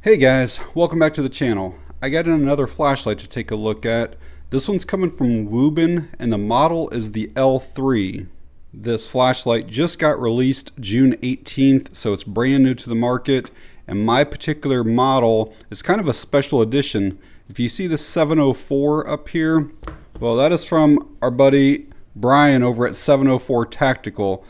Hey guys, welcome back to the channel. I got another flashlight to take a look at. This one's coming from WUBEN and the model is the L3. This flashlight just got released June 18th, so it's brand new to the market, and my particular model is kind of a special edition. If you see the 704 up here, well, that is from our buddy Brian over at 704 Tactical.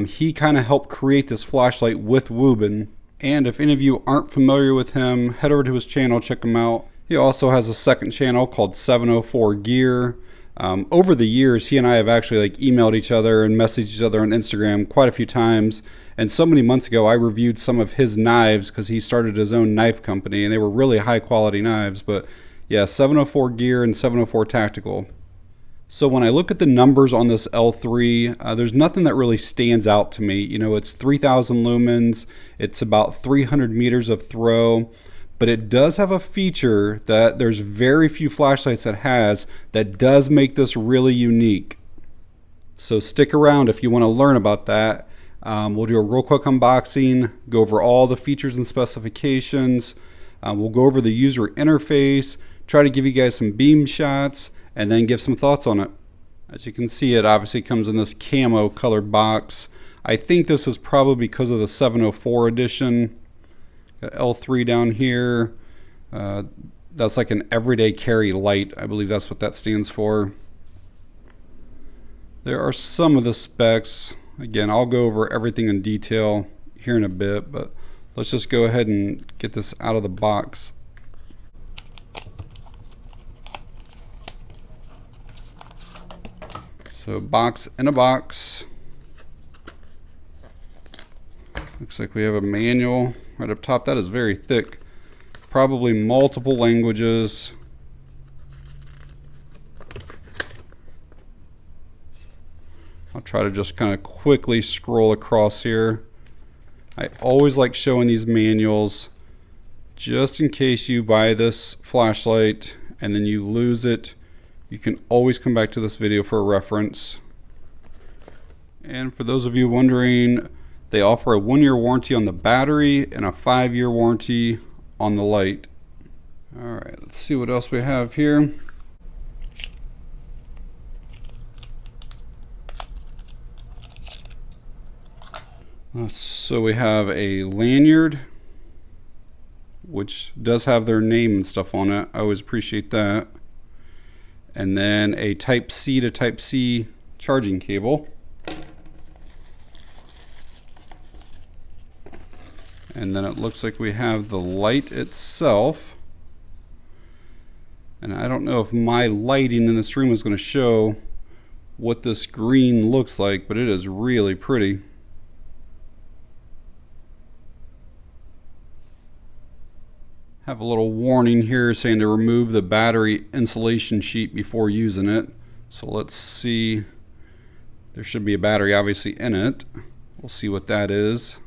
He kind of helped create this flashlight with WUBEN. And if any of you aren't familiar with him, head over to his channel, check him out. He also has a second channel called 704 Gear. Over the years, he and I have actually emailed each other and messaged each other on Instagram quite a few times. And so many months ago, I reviewed some of his knives because he started his own knife company, and they were really high quality knives. But yeah, 704 Gear and 704 Tactical. So when I look at the numbers on this L3, there's nothing that really stands out to me. You know, it's 3,000 lumens, it's about 300 meters of throw, but it does have a feature that there's very few flashlights that has that does make this really unique. So stick around if you want to learn about that. We'll do a real quick unboxing, go over all the features and specifications. We'll go over the user interface, try to give you guys some beam shots, and then give some thoughts on it. As you can see, it obviously comes in this camo colored box. I think this is probably because of the 704 edition. Got L3 down here. That's like an everyday carry light. I believe that's what that stands for. There are some of the specs. Again, I'll go over everything in detail here in a bit, but let's just go ahead and get this out of the box. So box in a box. Looks like we have a manual right up top. That is very thick. Probably multiple languages. I'll try to just kind of quickly scroll across here. I always like showing these manuals just in case you buy this flashlight and then you lose it. You can always come back to this video for a reference. And for those of you wondering, they offer a 1-year warranty on the battery and a 5-year warranty on the light. All right, let's see what else we have here. So we have a lanyard, which does have their name and stuff on it. I always appreciate that. And then a type C to type C charging cable. And then it looks like we have the light itself. And I don't know if my lighting in this room is going to show what this green looks like, but it is really pretty. Have a little warning here saying to remove the battery insulation sheet before using it. So let's see. There should be a battery obviously in it. We'll see what that is.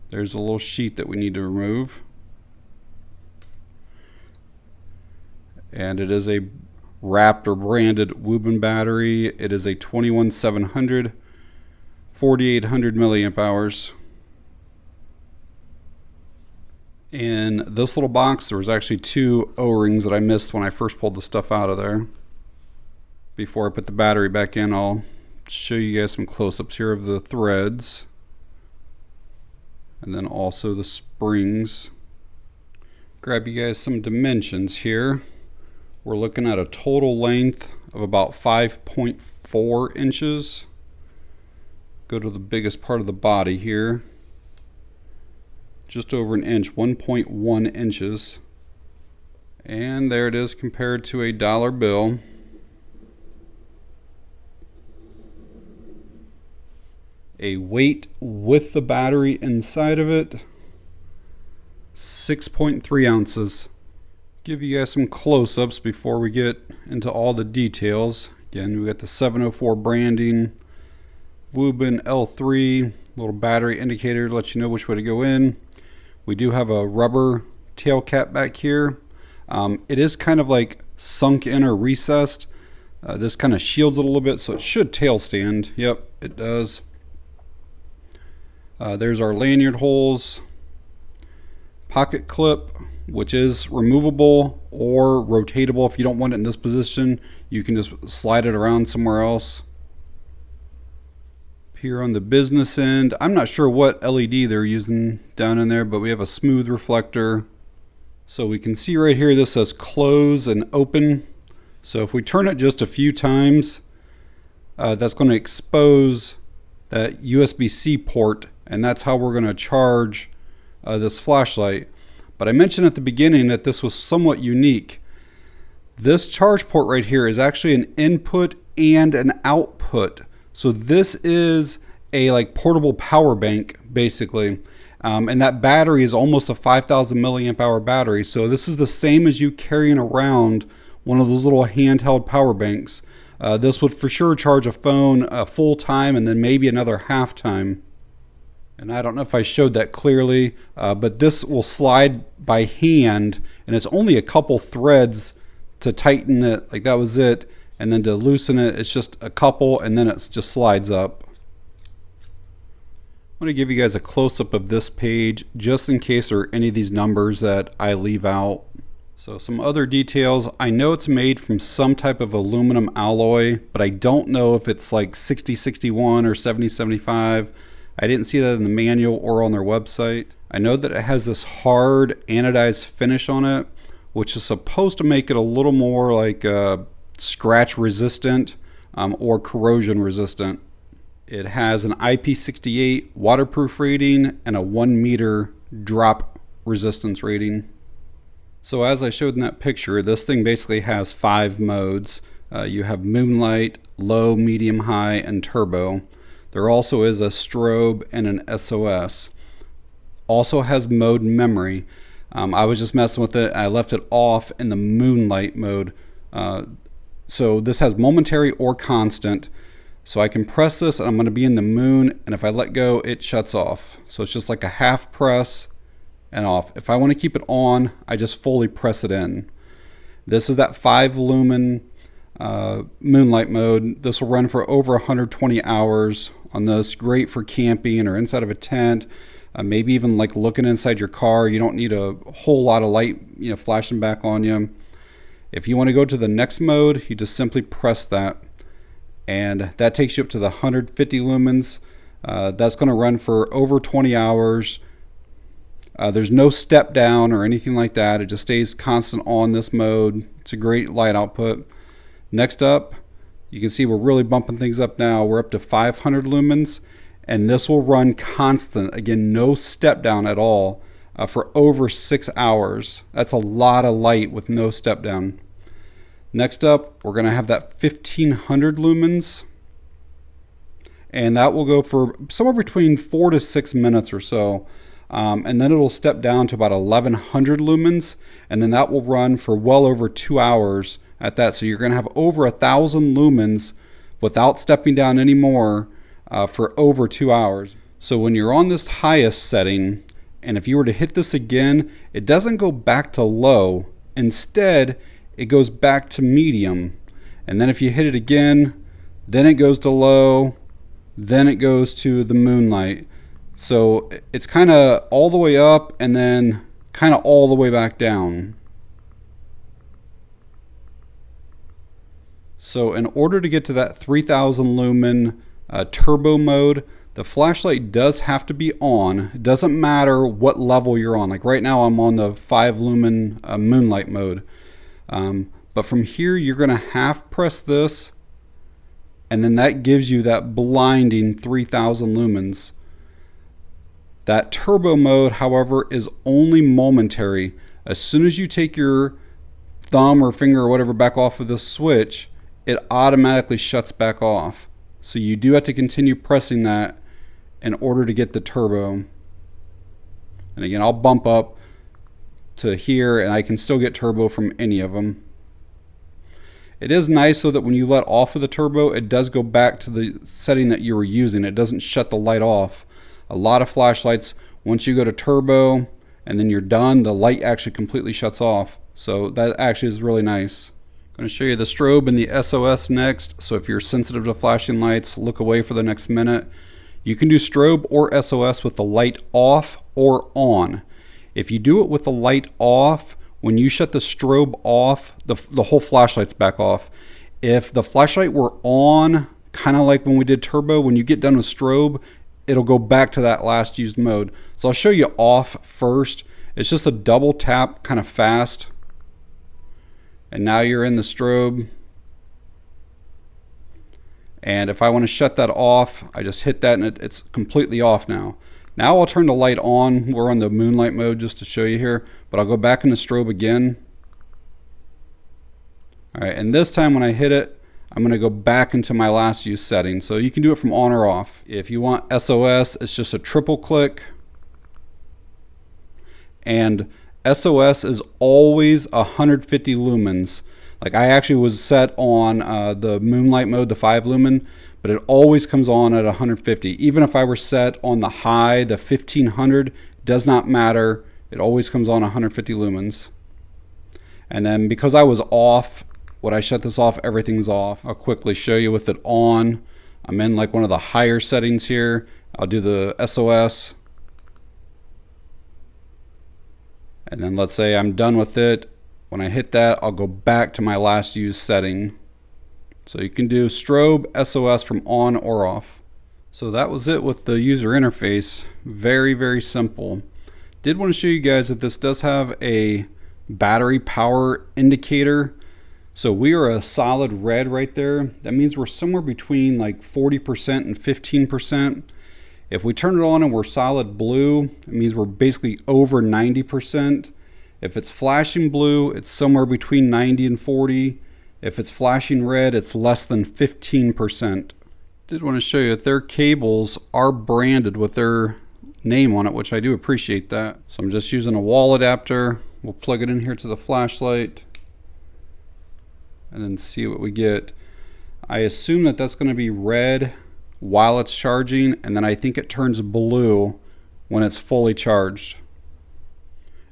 There's a little sheet that we need to remove. And it is a wrapped or branded WUBEN battery. It is a 21700, 4800 milliamp hours. In this little box, there was actually 2 O-rings that I missed when I first pulled the stuff out of there. Before I put the battery back in, I'll show you guys some close-ups here of the threads. And then also the springs. Grab you guys some dimensions here. We're looking at a total length of about 5.4 inches. Go to the biggest part of the body here. Just over an inch, 1.1 inches. And there it is compared to a dollar bill. A weight with the battery inside of it, 6.3 ounces. Give you guys some close-ups before we get into all the details. Again, we got the 704 branding, WUBEN L3, little battery indicator to let you know which way to go in. We do have a rubber tail cap back here. It is kind of like sunk in or recessed. This kind of shields it a little bit, so it should tail stand. Yep, it does. There's our lanyard holes. pocket clip, which is removable or rotatable. If you don't want it in this position, you can just slide it around somewhere else. Here on the business end, I'm not sure what LED they're using down in there, but we have a smooth reflector. So we can see right here, this says close and open. So if we turn it just a few times, that's going to expose that USB-C port, and that's how we're going to charge this flashlight. But I mentioned at the beginning that this was somewhat unique. This charge port right here is actually an input and an output. So this is a like portable power bank basically. And that battery is almost a 5,000 milliamp hour battery. So this is the same as you carrying around one of those little handheld power banks. This would for sure charge a phone full time and then maybe another half time. And I don't know if I showed that clearly, but this will slide by hand, and it's only a couple threads to tighten it, like that was it, and then to loosen it, it's just a couple, and then it just slides up. I'm going to give you guys a close-up of this page, just in case there are any of these numbers that I leave out. So some other details, I know it's made from some type of aluminum alloy, but I don't know if it's like 6061 or 7075. I didn't see that in the manual or on their website. I know that it has this hard anodized finish on it, which is supposed to make it a little more like scratch resistant or corrosion resistant. It has an IP68 waterproof rating and a 1 meter drop resistance rating. So as I showed in that picture, this thing basically has 5 modes. You have moonlight, low, medium, high, and turbo. There also is a strobe and an SOS. Also has mode memory. I was just messing with it. I left it off in the moonlight mode. So this has momentary or constant. So I can press this and I'm going to be in the moon, and if I let go, it shuts off. So it's just like a half press and off. If I want to keep it on, I just fully press it in. This is that 5 lumen moonlight mode. This will run for over 120 hours on this. Great for camping or inside of a tent, maybe even like looking inside your car. You don't need a whole lot of light, flashing back on you. If you want to go to the next mode, you just simply press that, and that takes you up to the 150 lumens. That's going to run for over 20 hours. There's no step down or anything like that. It just stays constant on this mode. It's a great light output. Next up, you can see we're really bumping things up now. We're up to 500 lumens, and this will run constant. Again, no step down at all for over 6 hours. That's a lot of light with no step down. Next up, we're going to have that 1500 lumens, and that will go for somewhere between 4 to 6 minutes or so. And then it'll step down to about 1100 lumens, and then that will run for well over 2 hours at that. So you're going to have over 1,000 lumens without stepping down anymore for over 2 hours. So when you're on this highest setting, and if you were to hit this again, it doesn't go back to low. Instead, it goes back to medium. And then if you hit it again, then it goes to low, then it goes to the moonlight. So it's kind of all the way up and then kind of all the way back down. So in order to get to that 3000 lumen turbo mode, the flashlight does have to be on. It doesn't matter what level you're on. Like right now I'm on the 5 lumen moonlight mode. But from here you're going to half press this, and then that gives you that blinding 3000 lumens. That turbo mode, however, is only momentary. As soon as you take your thumb or finger or whatever back off of the switch, it automatically shuts back off. So you do have to continue pressing that in order to get the turbo. And again, I'll bump up to here and I can still get turbo from any of them. It is nice so that when you let off of the turbo, it does go back to the setting that you were using. It doesn't shut the light off. A lot of flashlights, once you go to turbo and then you're done, the light actually completely shuts off. So that actually is really nice. I'm going to show you the strobe and the SOS next. So if you're sensitive to flashing lights, look away for the next minute. You can do strobe or SOS with the light off or on. If you do it with the light off, when you shut the strobe off, the whole flashlight's back off. If the flashlight were on, kind of like when we did turbo, when you get done with strobe, it'll go back to that last used mode. So I'll show you off first. It's just a double tap, kind of fast. And now you're in the strobe. And if I want to shut that off, I just hit that and it's completely off now. Now I'll turn the light on. We're on the moonlight mode just to show you here, but I'll go back in the strobe again. All right, and this time when I hit it, I'm going to go back into my last use setting. So you can do it from on or off. If you want SOS, it's just a triple click. And SOS is always 150 lumens. Like I actually was set on the moonlight mode, the 5 lumen, but it always comes on at 150. Even if I were set on the high, the 1500, does not matter. It always comes on 150 lumens. And then because I was off, when I shut this off, everything's off. I'll quickly show you with it on. I'm in like one of the higher settings here. I'll do the SOS. And then let's say I'm done with it. When I hit that, I'll go back to my last used setting. So you can do strobe, SOS from on or off. So that was it with the user interface. Very, very simple. Did want to show you guys that this does have a battery power indicator. So we are a solid red right there. That means we're somewhere between like 40% and 15%. If we turn it on and we're solid blue, it means we're basically over 90%. If it's flashing blue, it's somewhere between 90 and 40. If it's flashing red, it's less than 15%. Did want to show you that their cables are branded with their name on it, which I do appreciate that. So I'm just using a wall adapter. We'll plug it in here to the flashlight and then see what we get. I assume that that's going to be red while it's charging, and then I think it turns blue when it's fully charged.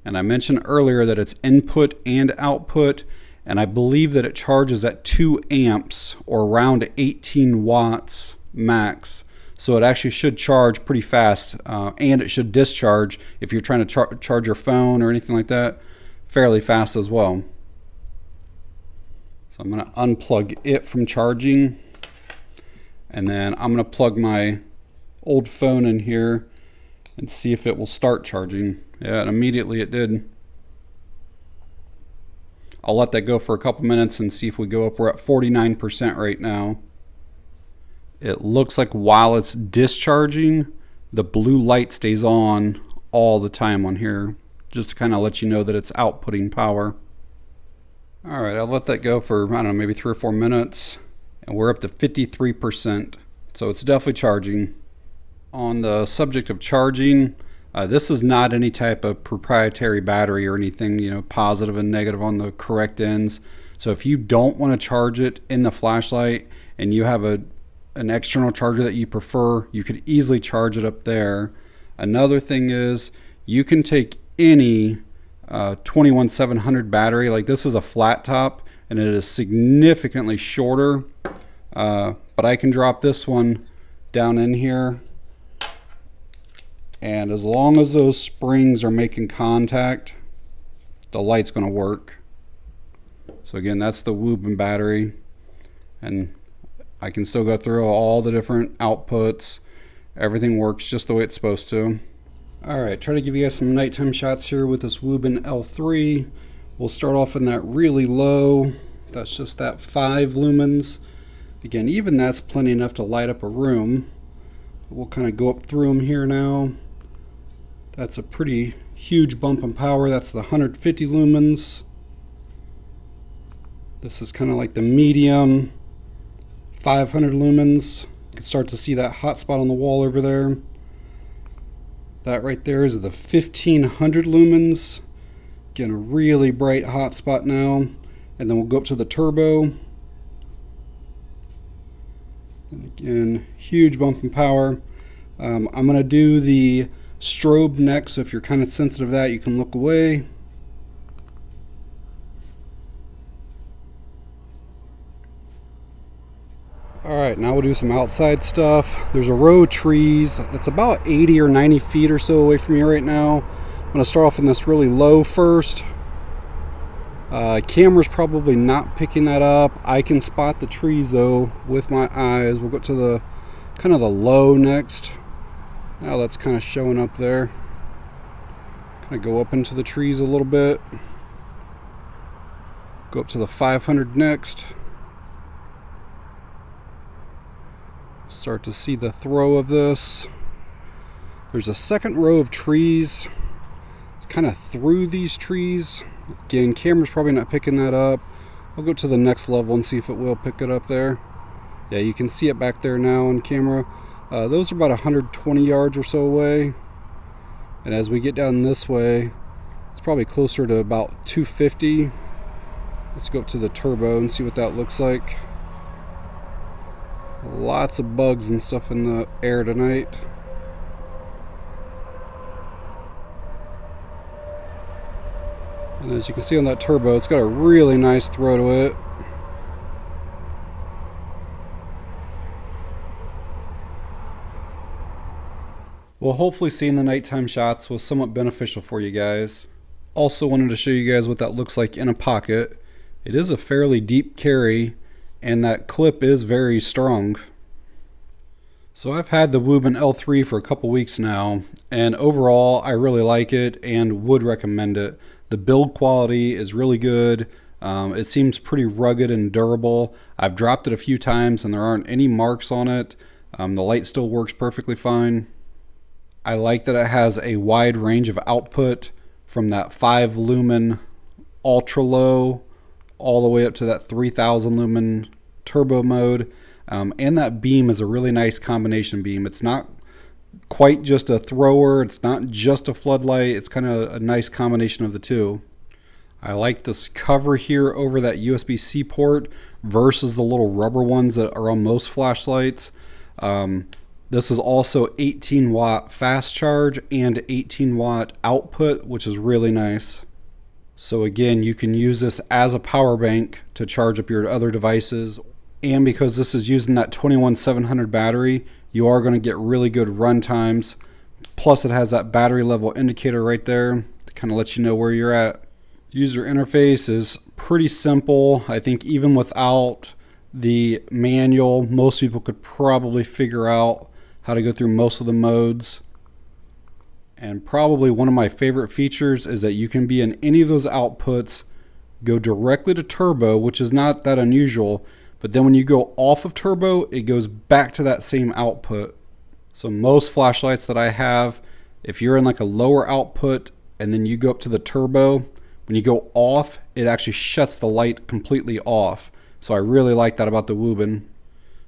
And I mentioned earlier that it's input and output, and I believe that it charges at 2 amps or around 18 watts max. So it actually should charge pretty fast, and it should discharge if you're trying to charge your phone or anything like that fairly fast as well. So I'm going to unplug it from charging, and then I'm going to plug my old phone in here and see if it will start charging. Yeah, and immediately it did. I'll let that go for a couple minutes and see if we go up. We're at 49% right now. It looks like while it's discharging, the blue light stays on all the time on here, just to kind of let you know that it's outputting power. All right, I'll let that go for, I don't know, maybe 3 or 4 minutes, and we're up to 53%. So it's definitely charging. On the subject of charging, this is not any type of proprietary battery or anything, you know, positive and negative on the correct ends. So if you don't want to charge it in the flashlight and you have an external charger that you prefer, you could easily charge it up there. Another thing is you can take any 21700 battery, like this is a flat top and it is significantly shorter, but I can drop this one down in here, and as long as those springs are making contact, the light's going to work. So again, that's the WUBEN battery, and I can still go through all the different outputs. Everything works just the way it's supposed to. All right, try to give you guys some nighttime shots here with this WUBEN L3. We'll start off in that really low. That's just that 5 lumens. Again, even that's plenty enough to light up a room. We'll kind of go up through them here now. That's a pretty huge bump in power. That's the 150 lumens. This is kind of like the medium 500 lumens. You can start to see that hot spot on the wall over there. That right there is the 1500 lumens. Again, a really bright hot spot now. And then we'll go up to the turbo. And again, huge bump in power. I'm going to do the strobe next, so if you're kind of sensitive to that, you can look away. Alright, now we'll do some outside stuff. There's a row of trees that's about 80 or 90 feet or so away from me right now. I'm going to start off in this really low first. Camera's probably not picking that up. I can spot the trees though with my eyes. We'll go to the kind of the low next. Now that's kind of showing up there. Kind of go up into the trees a little bit. Go up to the 500 next. Start to see the throw of this. There's a second row of trees. It's kind of through these trees. Again, camera's probably not picking that up. I'll go to the next level and see if it will pick it up there. Yeah, you can see it back there now on camera. Those are about 120 yards or so away. And as we get down this way, it's probably closer to about 250. Let's go up to the turbo and see what that looks like. Lots of bugs and stuff in the air tonight. And as you can see on that turbo, it's got a really nice throw to it. Well, hopefully seeing the nighttime shots was somewhat beneficial for you guys. Also wanted to show you guys what that looks like in a pocket. It is a fairly deep carry, and that clip is very strong. So I've had the WUBEN L3 for a couple weeks now, and overall I really like it and would recommend it. The build quality is really good. It seems pretty rugged and durable. I've dropped it a few times and there aren't any marks on it. The light still works perfectly fine. I like that it has a wide range of output from that 5 lumen ultra low all the way up to that 3000 lumen turbo mode. And that beam is a really nice combination beam. It's not quite just a thrower, it's not just a floodlight, it's kind of a nice combination of the two. I like this cover here over that USB-C port versus the little rubber ones that are on most flashlights. This is also 18 watt fast charge and 18 watt output, which is really nice. So again, you can use this as a power bank to charge up your other devices. And because this is using that 21700 battery, you are going to get really good run times. Plus it has that battery level indicator right there to kind of let you know where you're at. User interface is pretty simple. I think even without the manual, most people could probably figure out how to go through most of the modes. And probably one of my favorite features is that you can be in any of those outputs, go directly to turbo, which is not that unusual, but then when you go off of turbo, it goes back to that same output. So most flashlights that I have, if you're in like a lower output and then you go up to the turbo, when you go off, it actually shuts the light completely off. So I really like that about the WUBEN.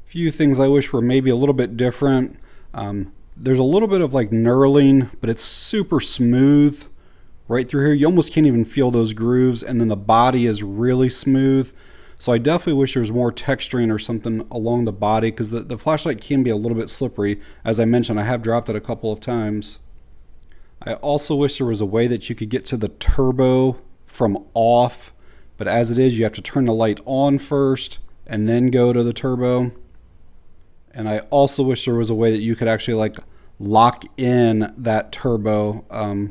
Few things I wish were maybe a little bit different. There's a little bit of like knurling, but it's super smooth right through here. You almost can't even feel those grooves, and then the body is really smooth. So I definitely wish there was more texturing or something along the body, because the flashlight can be a little bit slippery. As I mentioned, I have dropped it a couple of times. I also wish there was a way that you could get to the turbo from off, but as it is, you have to turn the light on first and then go to the turbo. And I also wish there was a way that you could actually like lock in that turbo,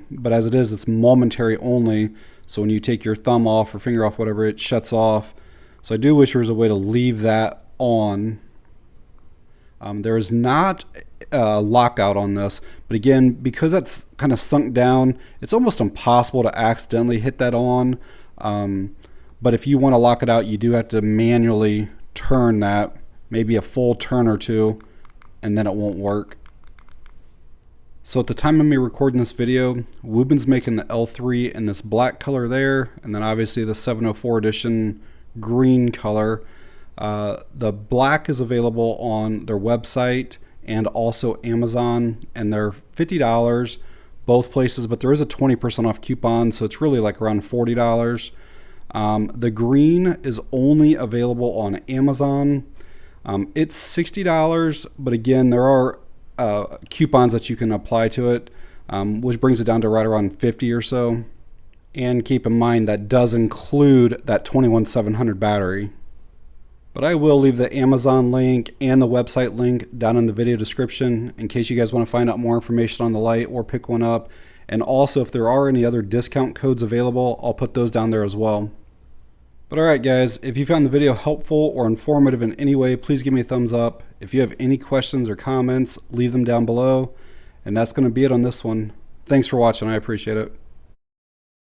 but as it is, it's momentary only. So when you take your thumb off or finger off, whatever, it shuts off. So I do wish there was a way to leave that on. There is not a lockout on this, but again, because that's kind of sunk down, it's almost impossible to accidentally hit that on. But if you want to lock it out, you do have to manually turn that, maybe a full turn or two, and then it won't work. So at the time of me recording this video, WUBEN's making the L3 in this black color there, and then obviously the 704 edition green color. The black is available on their website and also Amazon, and they're $50 both places, but there is a 20% off coupon, so it's really like around $40. The green is only available on Amazon. It's $60, but again, there are coupons that you can apply to it, which brings it down to right around 50 or so. And keep in mind that does include that 21700 battery. But I will leave the Amazon link and the website link down in the video description in case you guys want to find out more information on the light or pick one up. And also, if there are any other discount codes available, I'll put those down there as well. But alright guys, if you found the video helpful or informative in any way, please give me a thumbs up. If you have any questions or comments, leave them down below. And that's going to be it on this one. Thanks for watching, I appreciate it.